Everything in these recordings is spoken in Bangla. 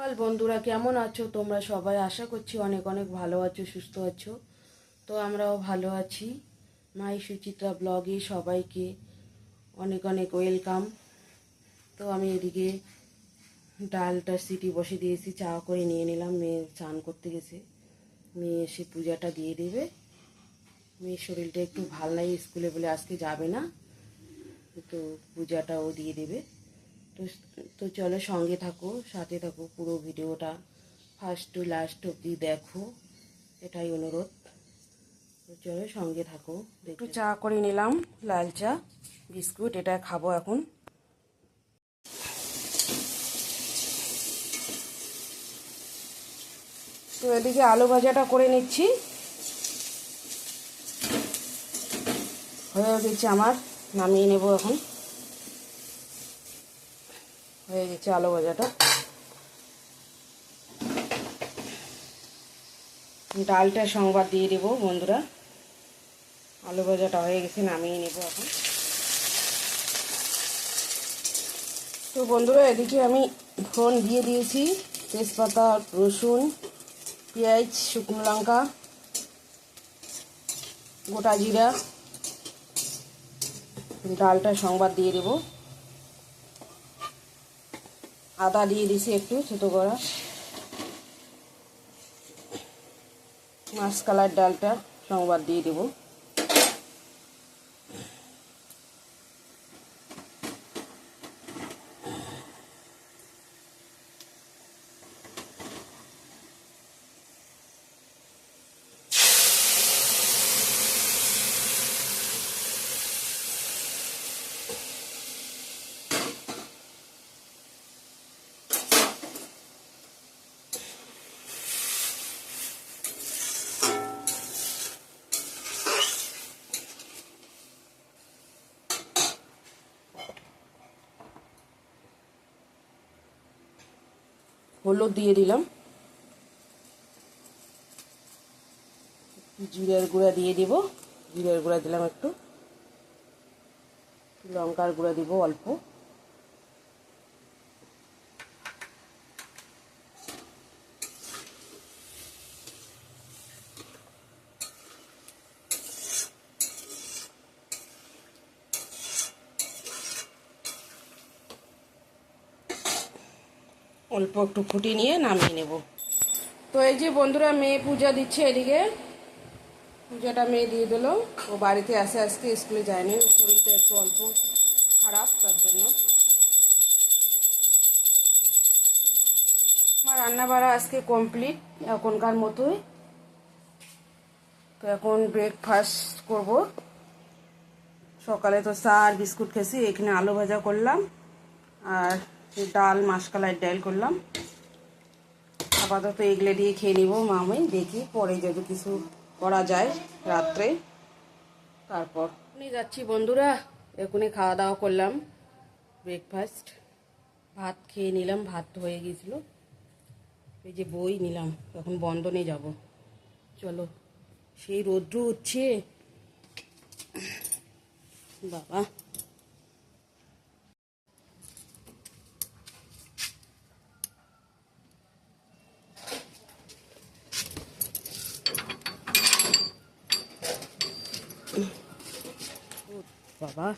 বন্ধুরা, কেমন আছো তোমরা সবাই? আশা করছি অনেক অনেক ভালো আছো, সুস্থ আছো। তো আমরাও ভালো আছি। মাই সুচিত্রা ব্লগে সবাইকে অনেক অনেক ওয়েলকাম। তো আমি এদিকে ডালটা সিটি বসে দিয়েছি, চা করে নিয়ে নিলাম। মেয়ে স্নান করতে গেছে, মেয়ে এসে পূজাটা দিয়ে দেবে। মেয়ের শরীরটা একটু ভাল নাই, স্কুলে বলে আজকে যাবে না, তো পূজাটাও দিয়ে দেবে। তো তো চলো, সঙ্গে থাকো, সাথে থাকো, পুরো ভিডিওটা ফার্স্ট টু লাস্ট অবধি দেখো, এটাই অনুরোধ। তো চলো সঙ্গে থাকো। একটু চা করে নিলাম, লাল চা, বিস্কুট, এটা খাবো এখন। তো এদিকে আলু ভাজাটা করে নিচ্ছি, হয়ে গেছে আমার, নামিয়ে নেব এখন। হয়ে গেছে আলু ভাজাটা। ডালটা সংবাদ দিয়ে দেবো বন্ধুরা। আলু ভাজাটা হয়ে গেছে, নামিয়ে নেব এখন। তো বন্ধুরা, এদিকে আমি ফোড়ন দিয়ে দিয়েছি, তেজপাতা, রসুন, পেঁয়াজ, শুকনো লঙ্কা, গোটা জিরা। ডালটা সংবাদ দিয়ে দেব। আদা দিয়ে দিয়েছি একটু ছোটো করা। মাসকালার ডালটা সংবাদ দিয়ে দেব। হলুদ দিয়ে দিলাম, জিরের গুঁড়া দিয়ে দিব, জিরের গুঁড়া দিলাম একটু, লঙ্কার গুঁড়া দিব অল্প, অল্প একটু ফুটিয়ে নিয়ে নামিয়ে নেব। তো এই যে বন্ধুরা, মেয়ে পূজা দিচ্ছে এদিকে। পূজাটা মেয়ে দিয়ে দিল। ও বাড়িতে আসে, আজকে স্কুলে যায়নি, ওর শরীরটা একটু অল্প খারাপ, তার জন্য। আমার রান্না বাড়া আজকে কমপ্লিট এখনকার মতোই। তো এখন ব্রেকফাস্ট করব। সকালে তো চা আর বিস্কুট খেয়েছি, এখানে আলু ভাজা করলাম আর ডাল, মাসকলাই ডাল করলাম। আপাতত এগুলো দিয়ে খেয়ে নিব মামি, দেখি পরে যদি কিছু করা যায় রাত্রে, তারপর নিয়ে যাচ্ছি বন্ধুরা। এখনই খাওয়া দাওয়া করলাম, ব্রেকফাস্ট, ভাত খেয়ে নিলাম, ভাত হয়ে গিয়েছিল। এই যে বই নিলাম, এখন বন্ধনে যাব। চলো, সেই রৌদ্র হচ্ছে বাবা। বাবা,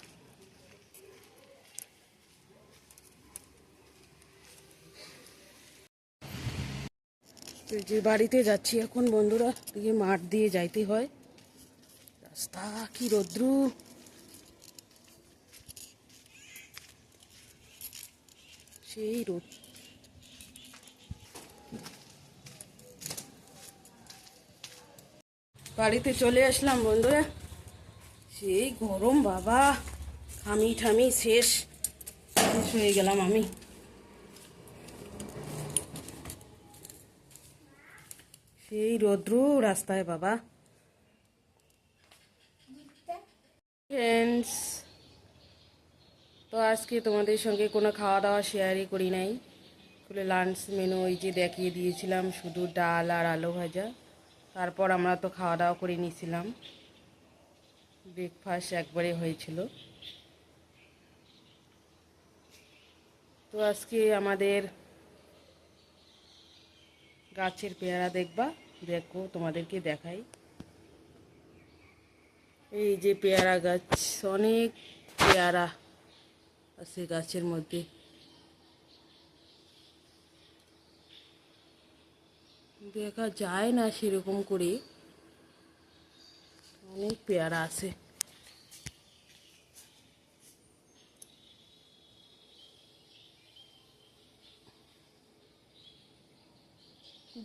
যে বাড়িতে যাচ্ছি এখন বন্ধুরা, দিকে মাঠ দিয়ে যাইতে হয়। রাস্তা কি রৌদ্র, সেই রোদ। বাড়িতে চলে আসলাম বন্ধুরা, সেই গরম বাবা, ঘামি ঠামি শেষ শেষ হয়ে গেলাম আমি। সেই রৌদ্র রাস্তায় বাবা। ফ্রেন্ডস, তো আজকে তোমাদের সঙ্গে কোনো খাওয়া দাওয়া শেয়ারই করি নাই। খুলে লাঞ্চ মেনু ওই যে দেখিয়ে দিয়েছিলাম, শুধু ডাল আর আলু ভাজা। তারপর আমরা তো খাওয়া দাওয়া করে নিয়েছিলাম, ব্রেকফাস্ট একবারে হয়েছিল। তো আজকে আমাদের গাছের পেয়ারা দেখবা, দেখো তোমাদেরকে দেখাই। এই যে পেয়ারা গাছ, অনেক পেয়ারা আছে গাছের মধ্যে। দেখা যায় না সেরকম করে, অনেক পেয়ারা আছে।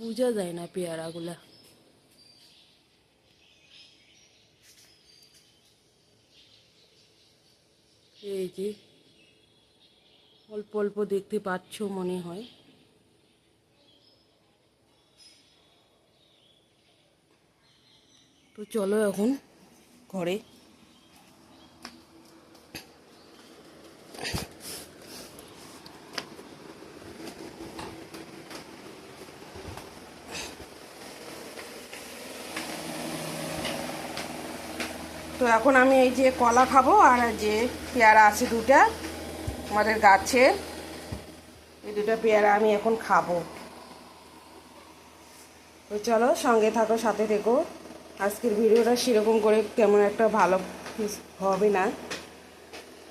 বোঝা যায় না পেয়ারাগুলা। এই যে অল্প অল্প দেখতে পাচ্ছ মনে হয়। তো চলো এখন ঘরে। তো এখন আমি এই যে কলা খাবো, আর যে পেয়ারা আছে দুটা আমাদের গাছের, এই দুটা পেয়ারা আমি এখন খাবো। তো চলো সঙ্গে থাকো, সাথে থেকো। আজকের ভিডিওটা সেরকম করে তেমন একটা ভালো হবে না,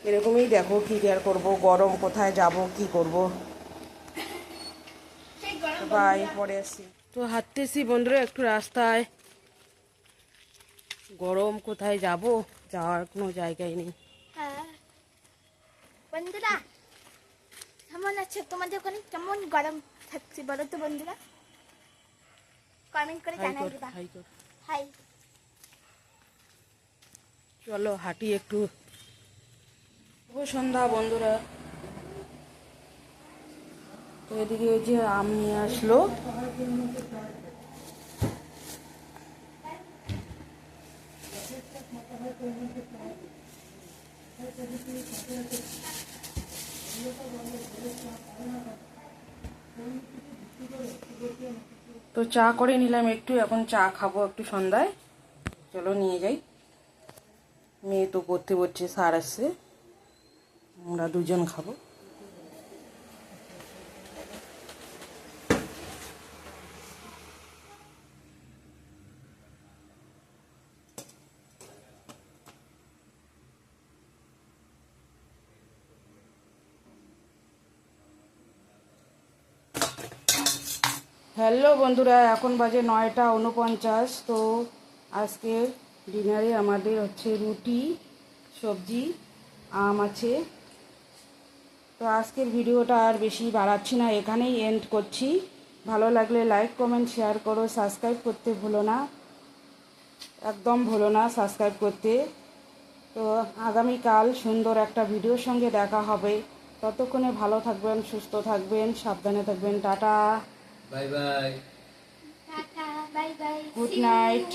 এরকমই দেখো। কী কেয়ার করবো, গরম, কোথায় যাব, কি করব। বাই, পরে আসি। তো হাঁটতেছি বন্ধুরা একটু রাস্তায়, গরম, কোথায় যাব, যাওয়ার কোনো জায়গায় নেই। হ্যাঁ বন্ধুরা, কেমন আছে? তোমাদের ওখানে কেমন গরম থাকছে বলো তো বন্ধুরা, কমেন্ট করে জানাই দিবা। হাই। চলো হাঁটি একটু। শুভ সন্ধ্যা বন্ধুরা। তো এদিকে ওই যে আম নিয়ে আসলো। তো চা করে নিলাম একটু, এখন চা খাবো একটু সন্ধ্যায়। চলো নিয়ে যাই। মেয়ে তো পড়তে পড়ছে, স্যার আসছে, আমরা দুজন খাবো। হ্যালো বন্ধুরা, এখন বাজে 9টা 49। তো আজকে ডিনারে আমাদের হচ্ছে রুটি, সবজি, আম আছে। তো আজকের ভিডিওটা আর বেশি বাড়াচ্ছি না, এখানেই এন্ড করছি। ভালো লাগলে লাইক, কমেন্ট, শেয়ার করো, সাবস্ক্রাইব করতে ভুলো না, একদম ভুলো না সাবস্ক্রাইব করতে। তো আগামীকাল সুন্দর একটা ভিডিওর সঙ্গে দেখা হবে। ততক্ষণে ভালো থাকবেন, সুস্থ থাকবেন, সাবধানে থাকবেন। Tata, bye bye, tata bye bye, good night.